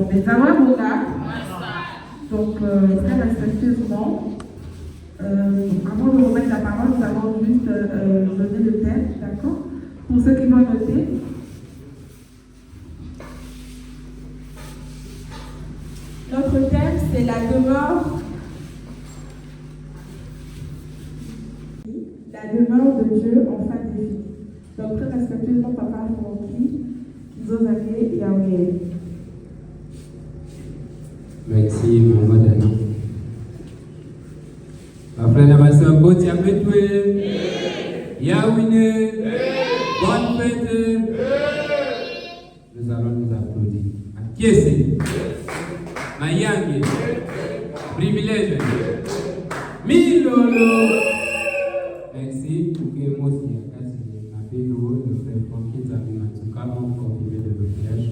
mais ça va, mon gars. Donc, très respectueusement, avant de remettre la parole, nous allons juste donner le thème, d'accord? Pour ceux qui vont noter. Notre thème, c'est la demeure. La demeure de Dieu en fin de vie. Donc, très respectueusement, papa, pour qui ils osent aller et aller. Merci, maman Dana. Ma frère Namassam, bon tiens, Yahweh, bonne fête. Nous allons nous applaudir. Qui est ce? Mayangi, privilège. Milolo. Merci pour que moi aussi, le frère Francky Zabima, tout cas, on continue de l'opiage.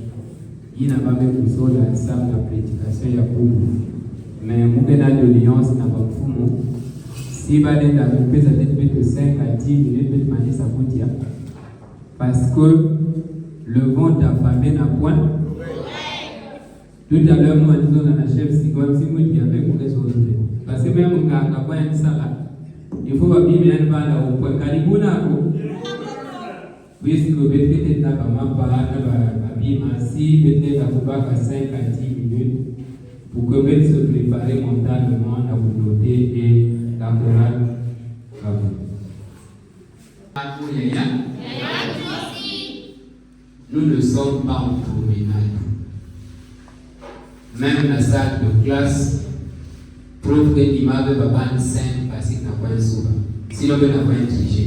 Il n'a pas même pour ça la prédication ya Koumou. Mais Moukena de Alliance n'a pas fumé. Si va être à couper, ça peut être 5 à 10 minutes, peut-être manier sa boutia. Parce que le vent affamé n'a point. Tout à l'heure, moi, nous avons un chef, si comme si moi qui avait pour les autres. Parce que même on a pas un salade. Il faut bien bien là au point Caribuna. Puisque peut-être n'a pas ma part, si peut-être à 5 à 10 minutes pour que vous se préparer mentalement à vous noter et la morale à vous. Nous ne sommes pas en promenade. Même la salle de classe prouve que l'image va pas simple parce qu'il n'a pas un souvent. Sinon, il n'a pas un triché.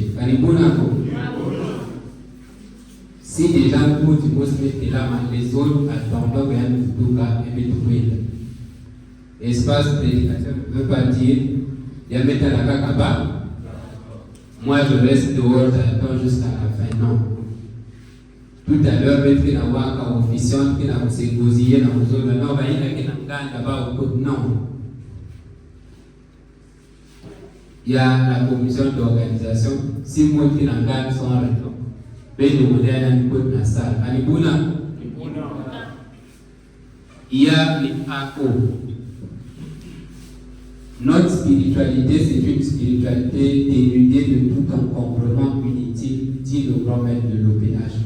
Si des gens pour du mot se mettre là, les autres attendent bien tout cas et tout. Espace prédication ne veut pas dire il y a mettre la kakaba. Moi je reste dehors, j'attends jusqu'à la fin. Non. Tout à l'heure, mettre qu'il y a un officier qui a se gosillé dans le zone. Non, il y a un gars là-bas au côté. Non. Il y a la commission d'organisation. Si moi qui n'en gagne son retour. Il y a les ACO. Notre spiritualité, c'est une spiritualité dénudée de tout encombrement inutile, dit le grand maître de l'OPH.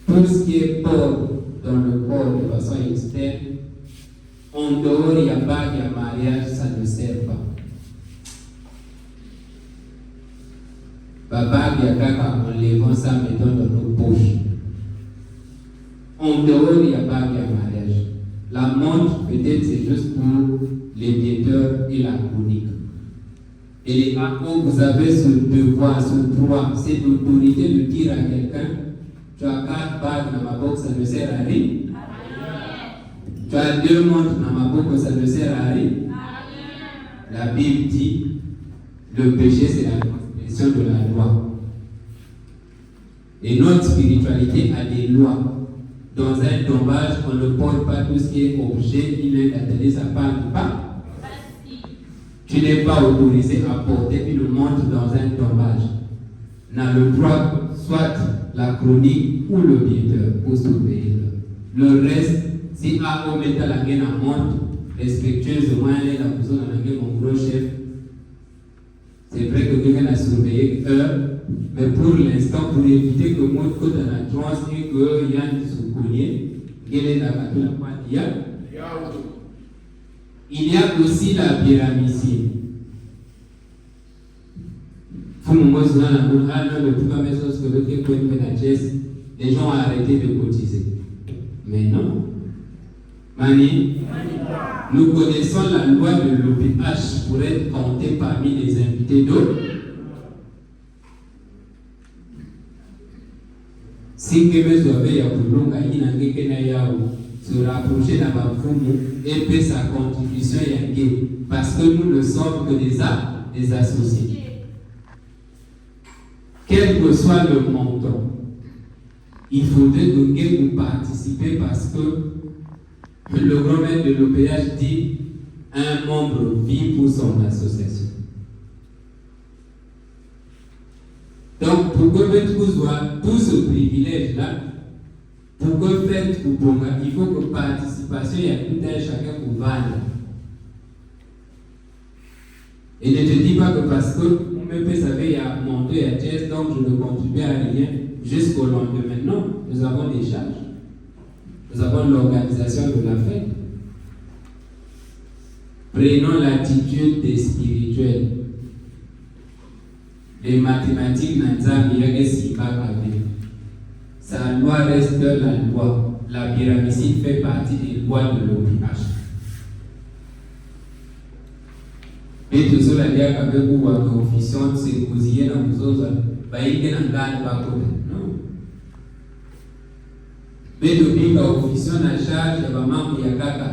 Tout ce qui est port dans le corps de façon externe, en dehors, il n'y a pas de mariage, ça ne sert pas. Baba Biakaka, en levant ça, mettons dans nos poches. En dehors, il n'y a pas de mariage. La montre, peut-être, c'est juste pour les bienteurs et la chronique. Et les ACO, vous avez ce devoir, ce droit, cette autorité de dire à quelqu'un, tu as 4 bagues dans ma boxe, ça ne sert à rien. Tu as 2 montres dans ma boxe, ça ne sert à rien. La Bible dit, le péché, c'est la de la loi. Et notre spiritualité a des lois. Dans un tombage, on ne porte pas tout ce qui est objet, il est attelé, ça parle pas. Tu n'es pas autorisé à porter une montre dans un tombage. N'a le droit, soit la chronique ou le bienteur pour surveiller. Le reste, si à on met à la gaine à montre, respectueusement, la personne à la gaine, mon gros chef. C'est vrai que quelqu'un a surveillé mais pour l'instant, pour éviter que moi, quand on a transe et qu'il y a un sous-cogné, il y a aussi la pyramide. Les gens ont arrêté de cotiser. Mais non. Mani, nous connaissons la loi de l'OPH pour être compté parmi les invités d'eau. Si quelqu'un avait se rapprocher d'un bafoumu et payer sa contribution parce que nous ne sommes que des associés. Quel que soit le montant, il faudrait que vous participez parce que le grand maître de l'OPH dit un membre vit pour son association. Donc, pour que vous ayez tout ce privilège-là, Pour que faites ou pour il faut que participation, il y a tout un chacun pour vendre. Et ne te dis pas que parce que mon MP savait, il y a monté à Thiès, donc je ne contribue à rien jusqu'au lendemain. Non, nous avons des charges. Nous avons l'organisation de la fête. Prenons l'attitude des spirituels. Les mathématiques, sa loi reste la loi. La pyramide fait partie des lois de l'OPH. Et tout cela dit qu'avec vous, votre officiant, c'est que vous y êtes dans vos autres, il y a un gars pas côté. Non. Mais le bien officiant à charge, il y a vraiment il y a caca.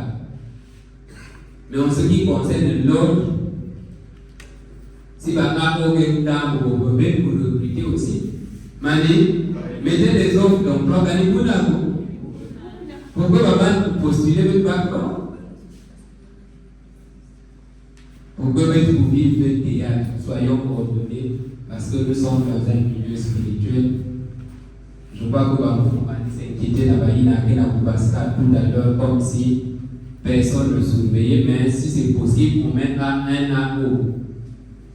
Mais en ce qui concerne l'ordre, si vous avez aucun temps pour recruter aussi, mettez des offres d'emploi, gagnez-vous d'abord. Pourquoi vous postulez même pas quoi? Pourquoi vous vivez le théâtre? Soyons coordonnés, parce que nous sommes dans un milieu spirituel. Je crois que vous s'inquiéter parce que tout à l'heure, comme si personne ne surveillait, mais si c'est possible, on met à un AO.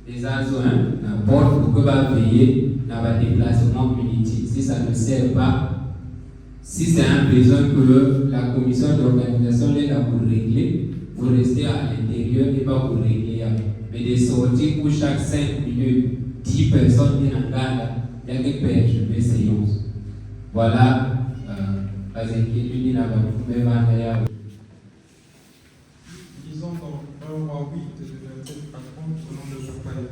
Les ASOIN, la porte pour que va veiller dans le déplacement politique. Si ça ne sert pas, si c'est un besoin que la commission d'organisation est là pour régler, vous restez à l'intérieur et pas pour régler. Mais des sorties où chaque 5 minutes, 10 personnes viennent en garde, il y a des perches, des séances. Voilà, pas inquiétude, il n'a pas de problème. Disons dans 1 Roi 8, de 27 à 30, au nom de son Père.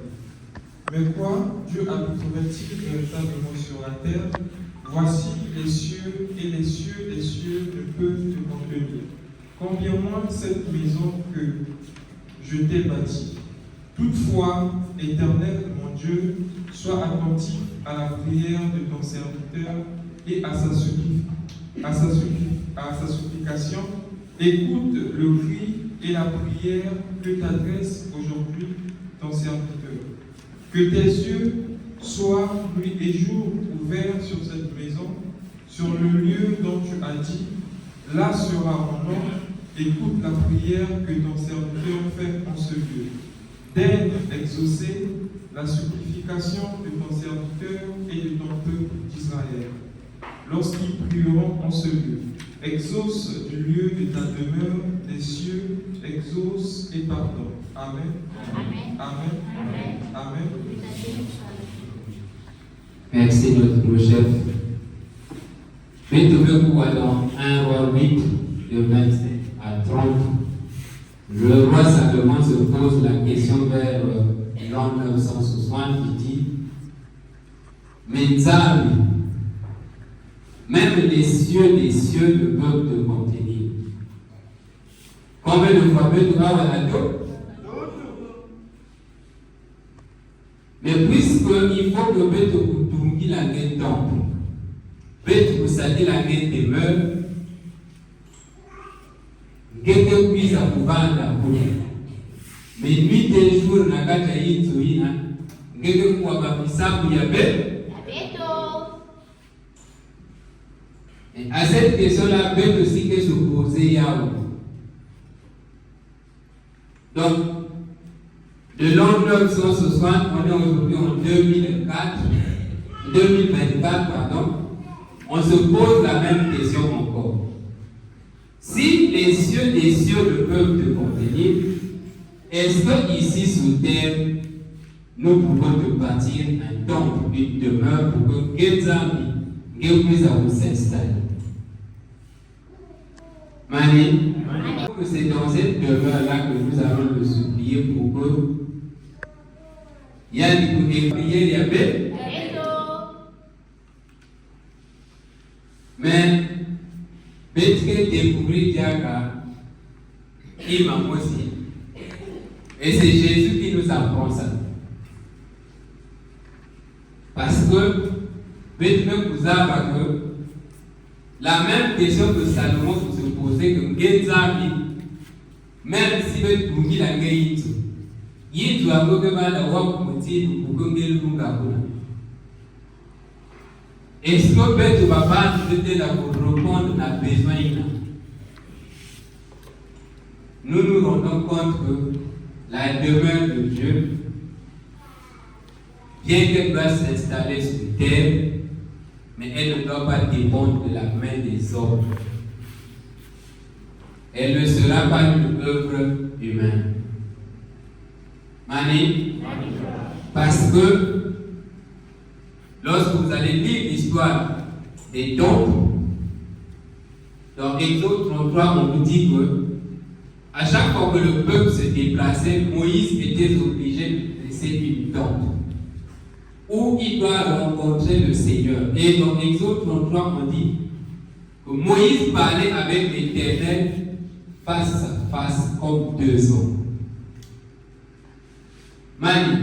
Mais quoi, Dieu habiterait-il véritablement sur la terre? Voici les cieux, et les cieux des cieux ne peuvent te contenir. Combien moins cette maison que je t'ai bâtie. Toutefois, Éternel, mon Dieu, sois attentif à la prière de ton serviteur et à sa supplication. Écoute le cri et la prière que t'adresse aujourd'hui ton serviteur. Que tes yeux soient nuit et jour ouverts sur cette maison, sur le lieu dont tu as dit, là sera mon nom. Écoute la prière que ton serviteur fait en ce lieu. Daigne exaucer la supplication de ton serviteur et de ton peuple d'Israël, lorsqu'ils prieront en ce lieu. Exauce du lieu de ta demeure des cieux, exauce et pardonne. Amen. Amen. Amen. Amen. Merci notre chef. Mettez-vous dans 1 Roi 8, de 27 à 30. Le roi Salomon se pose la question vers l'an 960 qui dit: mais Nzambi, même les cieux des cieux ne peuvent te contenir. Combien de fois tu vas à la dos? Mais puisqu'il faut que tu tournes la guerre temple, tu salir la guerre demeure, quelqu'un puisse pouvoir la bouche. Mais nuit et jour, na kata yinzuina, quelqu'un pour avoir ya et à cette question-là, peut aussi que se poser Yahweh. Donc, de l'an 960, on est aujourd'hui en 2024, pardon, on se pose la même question encore. Si les cieux des cieux ne peuvent te contenir, est-ce que ici sous terre, nous pouvons te bâtir un temple, une demeure pour que Gezambi puisse s'installer? Mani, c'est dans cette demeure-là que nous allons le supplier pour que il y a des prières, il y avait. Mais, peut-être découvrir Diaka, il m'a aussi. Et c'est Jésus qui nous apprend ça. Parce que, peut-être vous avez que la même question que Salomon se posait que Gezami, même si vous avez la guérite, il doit avoir la voix pour dire pour que vous Est-ce que Bête Papa nous était là pour répondre à besoin? Nous nous rendons compte que la demeure de Dieu, bien qu'elle doit s'installer sur terre, mais elle ne doit pas dépendre de la main des hommes. Elle ne sera pas une œuvre humaine. Mani? Parce que lorsque vous allez lire l'histoire des temples, dans Exode 33, on vous dit que à chaque fois que le peuple se déplaçait, Moïse était obligé de laisser une tente où il doit rencontrer le Seigneur. Et dans Exode 33, on dit que Moïse parlait avec l'Éternel face à face comme deux hommes. Mani.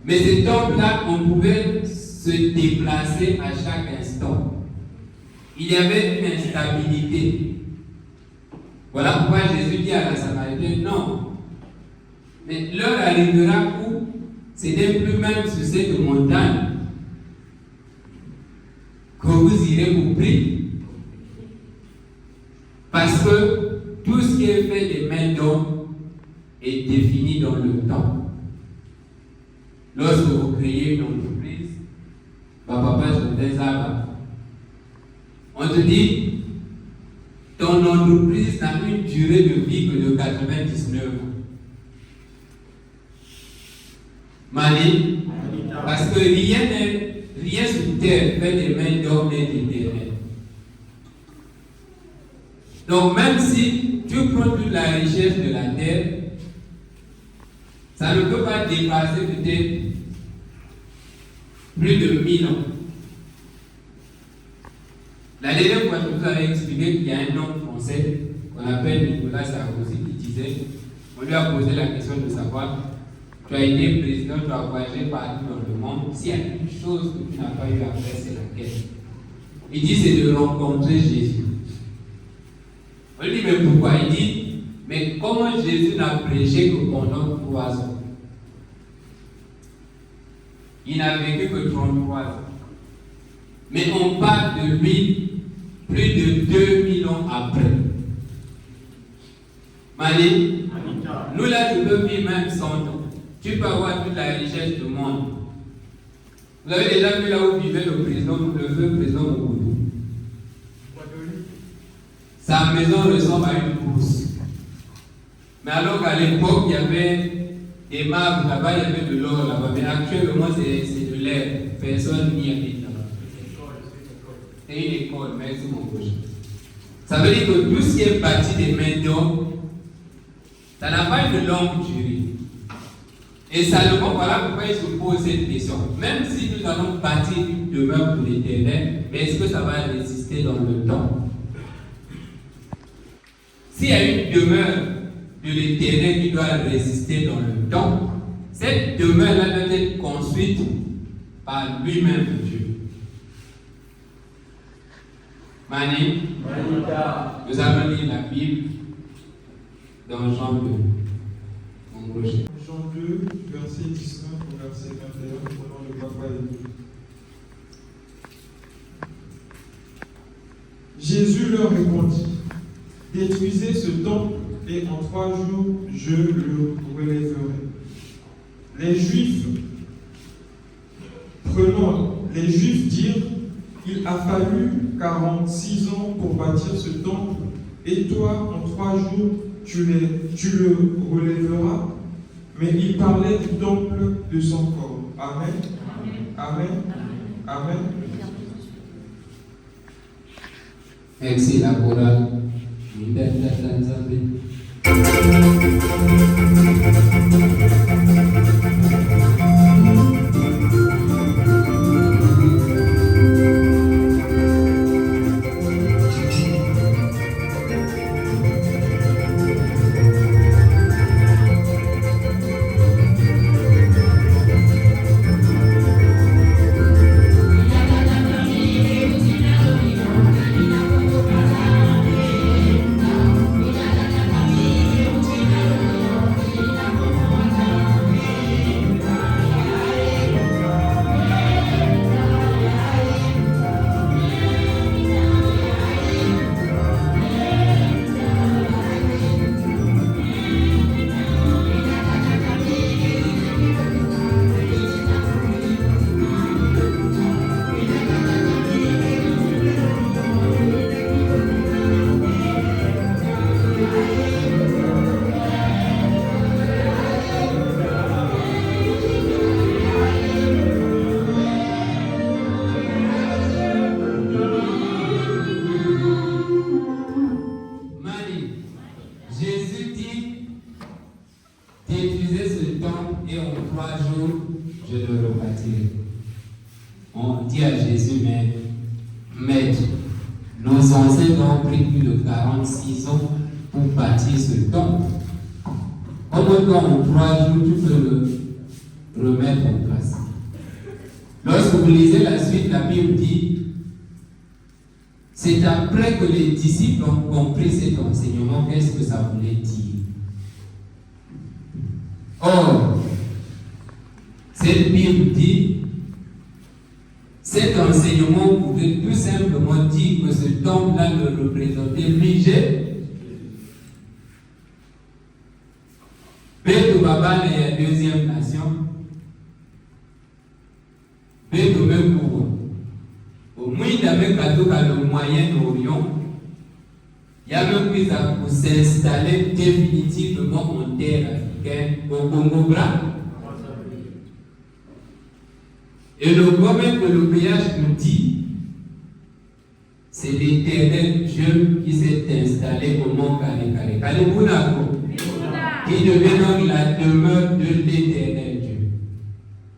Mais ces temples-là, on pouvait se déplacer à chaque instant. Il y avait une instabilité. Voilà pourquoi Jésus dit à la Samaritaine, non. Mais l'heure arrivera où ce n'est plus même sur cette montagne que vous irez vous prier. Parce que tout ce qui est fait des mains d'homme est défini dans le temps. Lorsque vous créez une entreprise, papa, je te dis ça. On te dit, ton entreprise n'a une durée de vie que de 99 ans. Mani, parce que rien sur terre fait des mains d'homme n'est éternel. Donc même si tu prends toute la richesse de la terre, ça ne peut pas dépasser peut-être plus de 1000 ans. La dernière fois, je vous avais expliqué qu'il y a un homme français qu'on appelle Nicolas Sarkozy qui disait, on lui a posé la question de savoir, tu as été président, tu as voyagé partout dans le monde, s'il y a une chose que tu n'as pas eu à faire, c'est laquelle? Il dit, c'est de rencontrer Jésus. On lui dit, mais pourquoi? Il dit, mais comment Jésus n'a prêché que pendant 3 ans? Il n'a vécu que 33 ans. Mais on parle de lui plus de 2000 ans après. Mani, nous là, tu peux vivre même 100 ans. Tu peux avoir toute la richesse du monde. Vous avez déjà vu là où vivait le feu président Mobutu. Sa maison ressemble à une bourse. Mais alors qu'à l'époque, il y avait des marbres là-bas, il y avait de l'or là-bas. Mais actuellement, c'est de l'air. Personne n'y habite là-bas. C'est une école, merci mon prochain. Ça veut dire que tout ce qui est bâti des mains d'homme, ça n'a pas une longue durée. Et Salomon, voilà pourquoi il se pose cette question. Même si nous allons bâtir une demeure pour l'Éternel, mais est-ce que ça va résister dans le temps? S'il y a une demeure de l'Éternel qui doit résister dans le temps, cette demeure-là doit être construite par lui-même, Dieu. Mani, nous allons lire la Bible dans Jean 2. Mon prochain. Jean 2, verset 19 au verset 21, selon le papa et nous. Jésus leur répondit, détruisez ce temple et en 3 jours je le relèverai. Les Juifs dirent, il a fallu 46 ans pour bâtir ce temple, et toi, en 3 jours, tu le relèveras. Mais il parlait du temple de son corps. Amen. Amen. Amen. Merci la chorale. Jésus dit, détruisez ce temple et en 3 jours, je le rebâtirai. On dit à Jésus, mais maître, nos ancêtres ont pris plus de 46 ans pour bâtir ce temple. Comment en 3 jours tu peux le remettre en place? Lorsque vous lisez la suite, la Bible dit, c'est après que les disciples ont compris cet enseignement, qu'est-ce que ça voulait dire. Or, cette Bible dit, cet enseignement pouvait tout simplement dire que ce temple-là le représentait lui-même. Père de Baba, il y a deuxième nation. Père de Mekoua. Au moins, il y avait le Moyen-Orient. Il y a même qui pour s'installer définitivement en terre africaine, au Congo-Bras. Et le problème que le péage nous dit, c'est l'Éternel Dieu qui s'est installé au mont Kale Kale Bunako, qui devient donc la demeure de l'Éternel Dieu.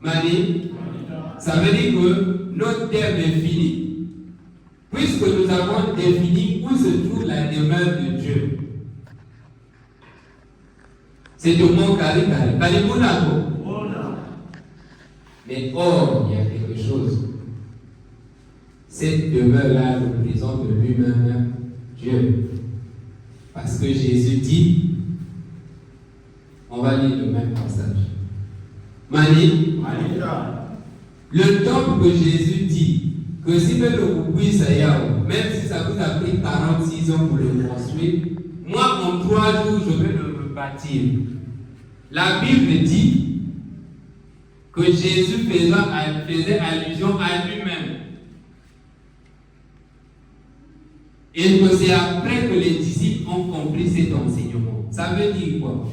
Mani, ça veut dire que notre terme est fini, puisque nous avons défini où se trouve la demeure de Dieu. C'est au mont Kale Kale Bunako. Mais or, il y a quelque chose. Cette demeure-là représente lui-même Dieu. Parce que Jésus dit, on va lire le même passage. Mani, le temple que Jésus dit, que si même vous puissiez même si ça vous a pris 46 ans pour le construire, moi en 3 jours je vais le rebâtir. La Bible dit que Jésus faisait allusion à lui-même. Et que c'est après que les disciples ont compris cet enseignement. Ça veut dire quoi?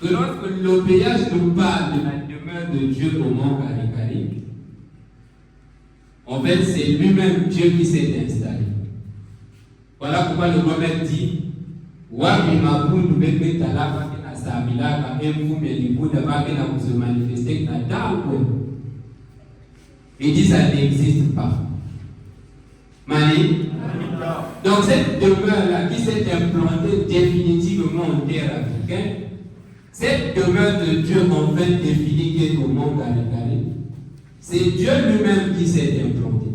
Que lorsque le péage nous parle de la demeure de Dieu au mont Kale Kale, en fait, c'est lui-même Dieu qui s'est installé. Voilà pourquoi le prophète dit, il dit ça n'existe pas. Mani. Donc cette demeure-là qui s'est implantée définitivement en terre africaine, cette demeure de Dieu en fait définie qui est au mont Kale Kale, c'est Dieu lui-même qui s'est implanté.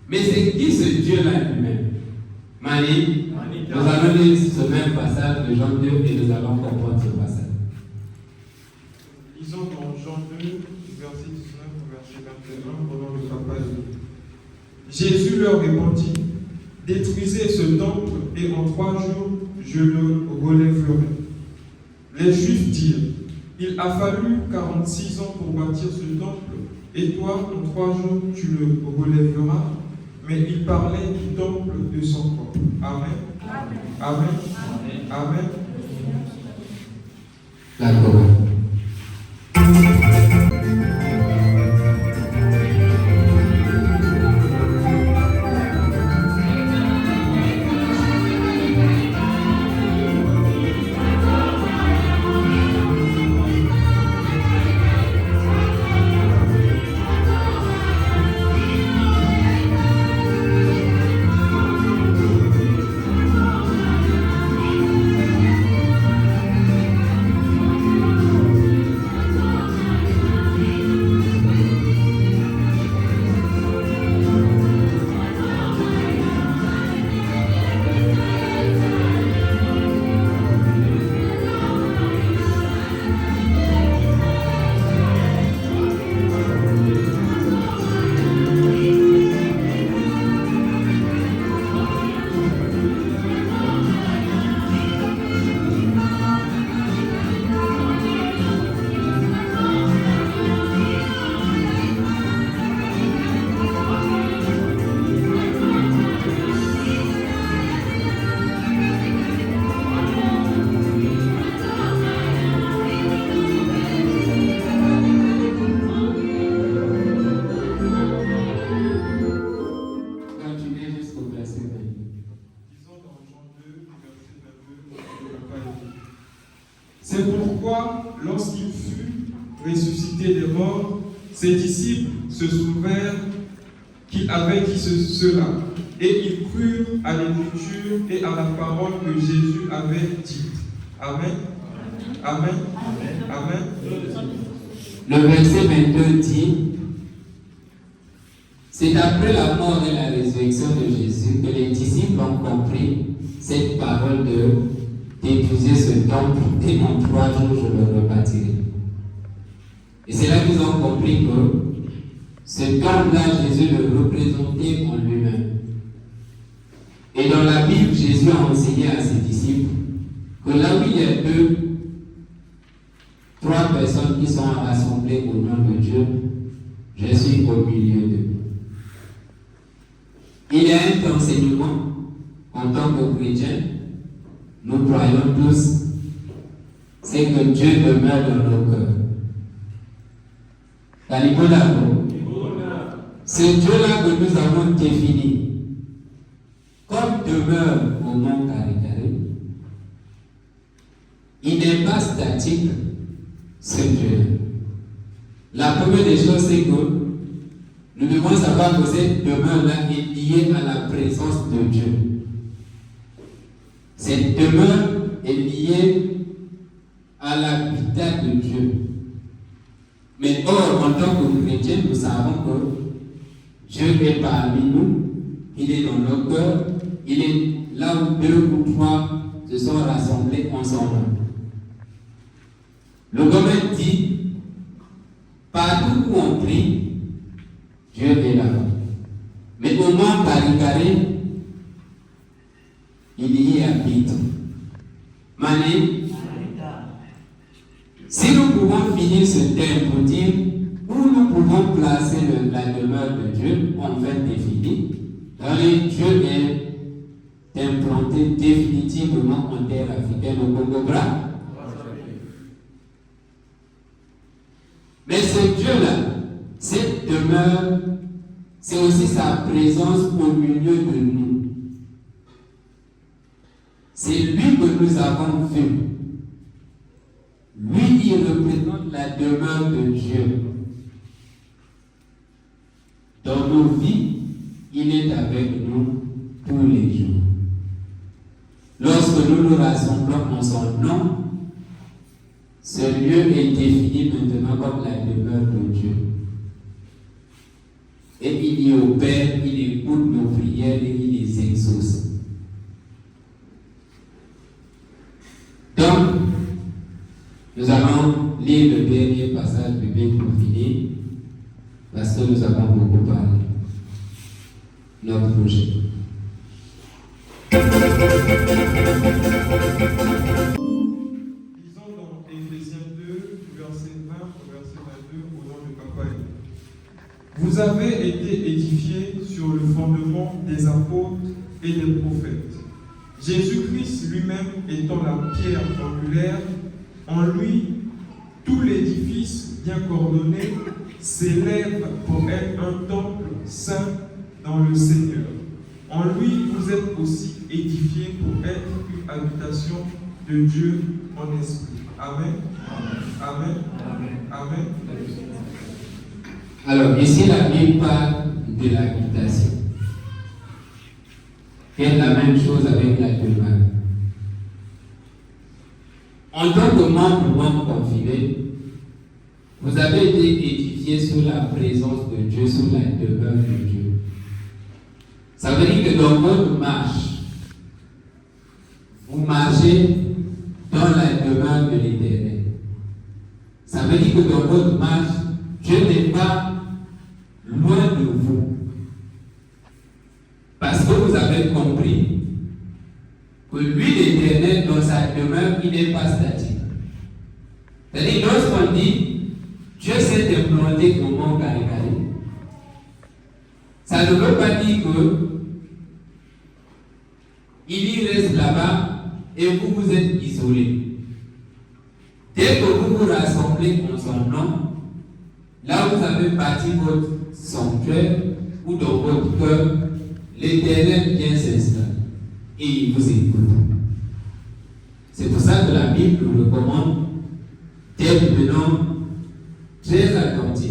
Mais c'est qui ce Dieu-là lui-même? Mani. Nous allons lire ce même passage de Jean 2 et nous allons comprendre ce passage. Lisons dans Jean 2, verset 19 au verset 21, au nom de Papa. Jésus leur répondit, détruisez ce temple et en 3 jours je le relèverai. Les Juifs dirent, il a fallu 46 ans pour bâtir ce temple et toi en 3 jours tu le relèveras. Mais il parlait du temple de son corps. Amen. Amen. Amen. D'accord. C'est pourquoi, lorsqu'il fut ressuscité des morts, ses disciples se souvinrent qu'il avait dit cela, et ils crurent à l'Écriture et à la parole que Jésus avait dite. Amen. Amen. Amen. Le verset 22 dit, c'est après la mort et la résurrection de Jésus que les disciples ont compris cette parole d'épuiser ce temple et en 3 jours je le rebâtirai. Et c'est là qu'ils ont compris que ce temple-là, Jésus le représentait en lui-même. Et dans la Bible, Jésus a enseigné à ses disciples que là où il y a 3 personnes qui sont rassemblées au nom de Dieu, je suis au milieu d'eux. Il y a un enseignement en tant que chrétien, nous croyons tous, c'est que Dieu demeure dans nos cœurs. C'est Dieu-là que nous avons défini comme demeure au mont Carré. Il n'est pas statique, ce Dieu. La première des choses, c'est que nous devons savoir que cette demeure-là est liée à la présence de Dieu. Cette demeure est liée à l'habitat de Dieu. Mais or, en tant que chrétiens, nous savons que Dieu est parmi nous, il est dans nos cœurs, il est là où 2 ou 3 se sont rassemblés ensemble. Le domaine dit, partout où on prie, Dieu est là. Mais au mont Carré, il y habite. Mané, si nous pouvons finir ce thème pour dire où nous pouvons placer la demeure de Dieu, on fait définir. Dieu est implanté définitivement en terre africaine au Congo-Bras. Mais ce Dieu-là, cette demeure, c'est aussi sa présence au milieu de nous. C'est lui que nous avons vu. Lui, il représente la demeure de Dieu. Dans nos vies, il est avec nous tous les jours. Lorsque nous nous rassemblons en son nom, ce lieu est défini maintenant comme la demeure de Dieu. Et il y opère, il écoute nos prières et il les exauce. Donc, nous allons lire le dernier passage biblique pour finir, parce que nous avons beaucoup parlé. Notre projet. Lisons dans Éphésiens 2, verset 20 au verset 22, au nom de Papa. Vous avez été édifiés sur le fondement des apôtres et des prophètes. Jésus-Christ lui-même étant la pierre angulaire, en lui, tout l'édifice bien coordonné s'élève pour être un temple saint dans le Seigneur. En lui, vous êtes aussi édifiés pour être une habitation de Dieu en esprit. Amen. Amen. Amen. Alors, ici, la Bible parle de l'habitation. C'est la même chose avec la demeure. En tant que membre confiné, vous avez été édifié sur la présence de Dieu, sur la demeure de Dieu. Ça veut dire que dans votre marche, vous marchez dans la demeure de l'Éternel. Ça veut dire que dans votre marche, Dieu n'est pas loin de vous. Parce que vous avez compris que lui, l'Éternel, dans sa demeure, il n'est pas statique. C'est-à-dire, lorsqu'on dit Dieu s'est implanté au mont Carré, ça ne veut pas dire que il y reste là-bas et vous vous êtes isolés. Dès que vous vous rassemblez en son nom, là où vous avez bâti votre sanctuaire ou dans votre cœur, l'Éternel vient s'installer et il vous écoute. C'est pour ça que la la Bible nous recommande d'être maintenant très attentifs.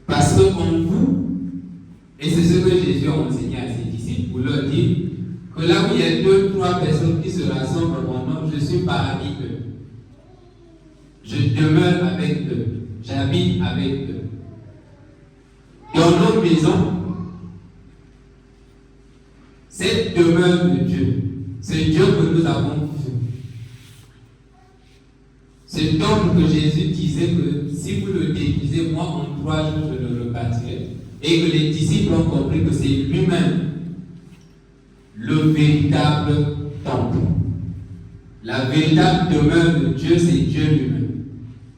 Parce que en vous, et c'est ce que Jésus a enseigné à ses disciples, vous leur dites que là où il y a 2 ou 3 personnes qui se rassemblent en mon nom, je suis parmi eux. Je demeure avec eux. J'habite avec eux. Dans nos maisons, cette demeure de Dieu, c'est Dieu que nous avons vu. C'est donc que Jésus disait que si vous le détruisez, moi en 3 jours je le rebâtirai. Et que les disciples ont compris que c'est lui-même le véritable temple. La véritable demeure de Dieu, c'est Dieu lui-même.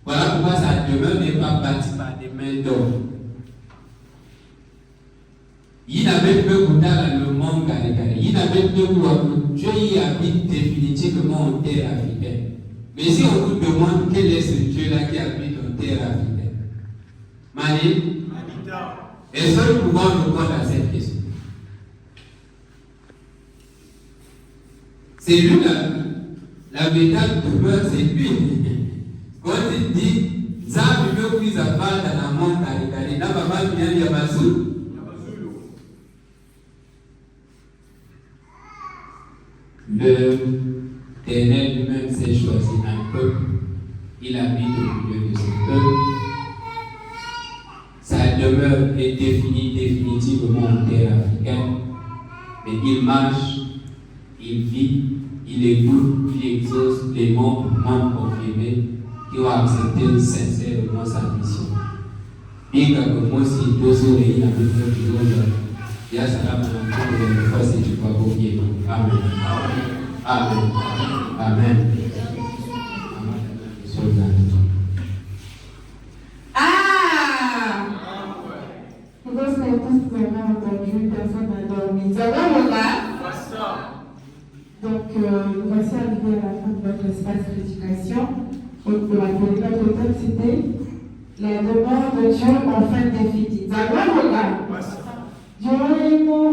Voilà pourquoi sa demeure n'est pas bâtie par des mains d'homme. Il n'avait plus goûté le monde carré. Il n'avait plus goûté. Dieu y habite définitivement en terre africaine. Mais si on vous demande quel est ce Dieu-là qui habite en terre africaine, Mali, est-ce que nous pouvons répondre à cette question? C'est lui la véritable demeure, c'est lui. Quand il dit, Zabi me prise à part dans la monde carré, n'a pas mal bien Yabazou. L'Éternel lui-même s'est choisi un peuple. Il habite au milieu de ce peuple. Sa demeure est définie définitivement en terre africaine. Mais il marche, il vit, il écoute, il exauce les membres confirmés qui ont accepté sincèrement sa mission. Bien que moi, si 2 oreilles n'avaient pas du jour, il y a ça là maintenant, une fois si tu vas au pied. Amen. Amen. Amen. Ah! Je pense que tous vous avez entendu, personne n'a dormi. Ça va, Romain? Donc, nous voici arrivés à la fin de notre espace d'éducation. Notre thème, c'était la demeure de Dieu en fin définitive. Ça va, Romain? Dieu est mon